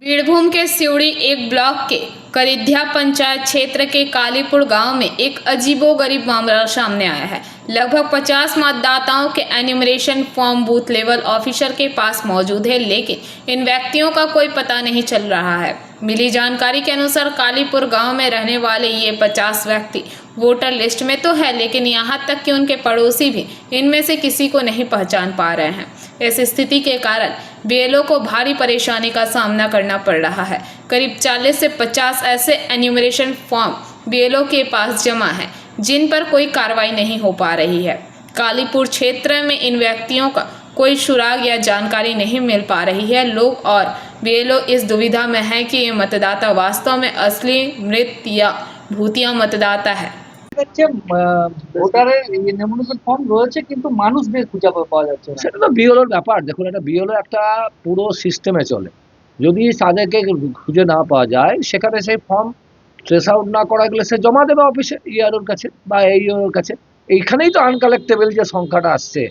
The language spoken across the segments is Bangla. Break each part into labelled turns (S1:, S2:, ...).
S1: बीरभूम के सिवड़ी एक ब्लॉक के करिध्या पंचायत क्षेत्र के कालीपुर गांव में एक अजीबोगरीब मामला सामने आया है। लगभग 50 मतदाताओं के enumeration form booth level officer के पास मौजूद है, लेकिन इन व्यक्तियों का कोई पता नहीं चल रहा है। मिली जानकारी के अनुसार कालीपुर गांव में रहने वाले ये 50 व्यक्ति वोटर लिस्ट में तो है, लेकिन यहाँ तक कि उनके पड़ोसी भी इनमें से किसी को नहीं पहचान पा रहे हैं। इस स्थिति के कारण बीएलओ को भारी परेशानी का सामना करना पड़ रहा है। करीब 40 से 50 ऐसे एन्यूमरेशन फॉर्म बीएलओ के पास जमा हैं, जिन पर कोई कार्रवाई नहीं हो पा रही है। कालीपुर क्षेत्र में इन व्यक्तियों का कोई सुराग या जानकारी नहीं मिल पा रही है। लोग और बीएलओ इस दुविधा में है कि ये मतदाता वास्तव में असली, मृत या भूतिया मतदाता है।
S2: ভোটারের নমিনেশন ফর্ম রয়েছে কিন্তু মানুষ বেশ খুঁজে পাওয়া যাচ্ছে না।
S3: সেটা তো বিএলওর ব্যাপার। দেখুন, এটা বিএলও একটা পুরো সিস্টেমে চলে। যদি তাদেরকে খুঁজে না পাওয়া যায়, সেখানে সেই ফর্ম ট্রেস আউট না করা গেলে সে জমা দেবে অফিসে, ইআরওর কাছে বা এইওর কাছে। এইখানেই তো আনকালেক্টেবল যে সংখ্যাটা আসছে,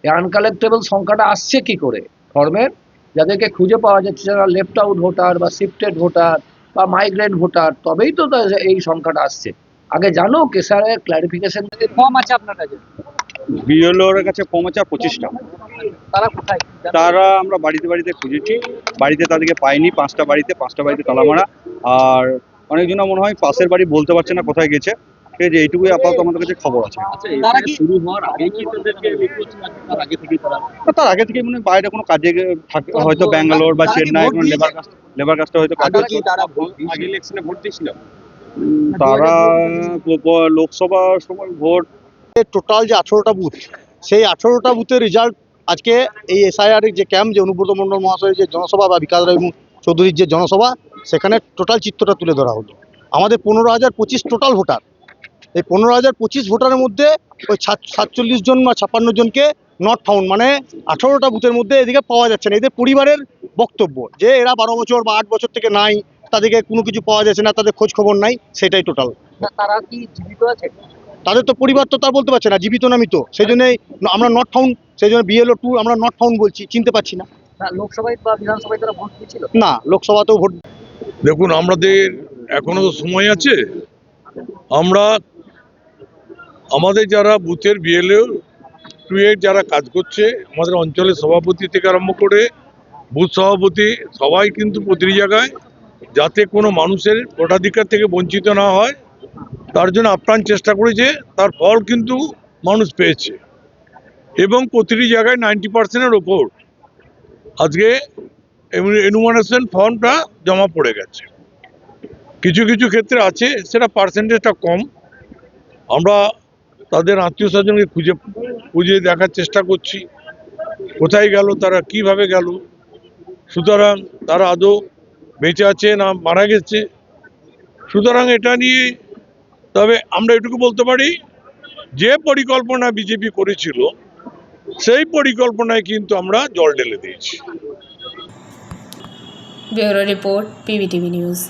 S3: এই আনকালেক্টেবল সংখ্যাটা আসছে কি করে? ফর্মের যাদেরকে খুঁজে পাওয়া যাচ্ছে, যারা লেফট আউট ভোটার বা শিফটেড ভোটার বা মাইগ্রেন্ট ভোটার, তবেই তো এই সংখ্যাটা আসছে। আগে জানো কে স্যারের ক্লারিফিকেশন
S2: ফর্ম আছে আপনার কাছে?
S4: বিএলওর কাছে ফর্ম আছে 25টা।
S2: তারা কোথায়?
S4: তারা আমরা বাড়িতে বাড়িতে খুঁজেছি, বাড়িতে তাদেরকে পাইনি। 5টা বাড়িতে তালা মারা। আর অনেকজন মনে হয় পাশের বাড়ি বলতে পারছে না কোথায় গেছে। ঠিক আছে, এইটুকুই আপাতত আমাদের কাছে খবর আছে।
S2: তারা কি শুরু হওয়ার আগে কি তাদেরকে রিপোর্ট তার আগে থেকে
S4: তার আগে থেকে মনে হয় বাইরে কোনো কাজে থাকে, হয়তো ব্যাঙ্গালোর বা চেন্নাই কোনো লেবার কাজটা হয়তো কাজ করছে।
S2: তারা আগে ইলেকশনে ভোট দিয়েছিল?
S4: তারা লোকসভার সময় ভোট
S5: টোটাল যে 18টা বুথ, সেই 18টা বুথের রেজাল্ট আজকে এই এসআইআর এর যে ক্যাম্প, যে অনুব্রত মণ্ডল মহাশয়ের যে জনসভা বা বিকাশ রায় চৌধুরীর যে জনসভা, সেখানে টোটাল চিত্রটা তুলে ধরা হলো। আমাদের 15,025 টোটাল ভোটার। এই 15,025 ভোটারের মধ্যে ওই 47 জন বা 56 জনকে নট ফাউন্ড, মানে 18টা বুথের মধ্যে এদিকে পাওয়া যাচ্ছে না। এদের পরিবারের বক্তব্য যে এরা 12 বছর বা 8 বছর থেকে নাই, তাদেরকে কোনো কিছু পাওয়া যাচ্ছে না, তাদের খোঁজ খবর নাই, সেটাই টোটাল।
S2: তারা কি জীবিত আছে?
S5: তাদের তো পরিবার তো তার বলতে পারছে না জীবিত না মৃত, সেই জন্যই আমরা নট ফাউন্ড, সেই জন্য বিএলও 2 আমরা নট ফাউন্ড বলছি, চিনতে পারছি না।
S2: লোকসভায় বা বিধানসভায় তারা ভোট দিয়েছিল
S5: না, লোকসভাতেও ভোট।
S6: দেখুন, আমাদের এখনো তো সময় আছে। আমরা আমাদের যারা বুথের বিএলও 2 এর যারা কাজ করছে, আমাদের অঞ্চলের সভাপতি থেকে আরম্ভ করে বুথ সভাপতি, সবাই কিন্তু প্রতিটি জায়গায় যাতে কোনো মানুষের ভোটাধিকার থেকে বঞ্চিত না হয়, তার জন্য আপ্রাণ চেষ্টা করেছে। তার ফল কিন্তু মানুষ পেয়েছে এবং প্রতিটি জায়গায় 90%-এর ওপর আজকে এনুমারেশন ফর্মটা জমা পড়ে গেছে। কিছু কিছু ক্ষেত্রে আছে সেটা পার্সেন্টেজটা কম। আমরা তাদের আত্মীয় স্বজনকে খুঁজে দেখার চেষ্টা করছি কোথায় গেল, তারা কিভাবে গেল, সুতরাং তারা আদৌ বেঁচে আছে না মারা গেছে। সুতরাং এটা নিয়ে তবে আমরা এটুকু বলতে পারি, যে পরিকল্পনা বিজেপি করেছিল সেই পরিকল্পনায় কিন্তু আমরা জল ঢেলে দিয়েছি।
S1: Bureau report, PVTV news.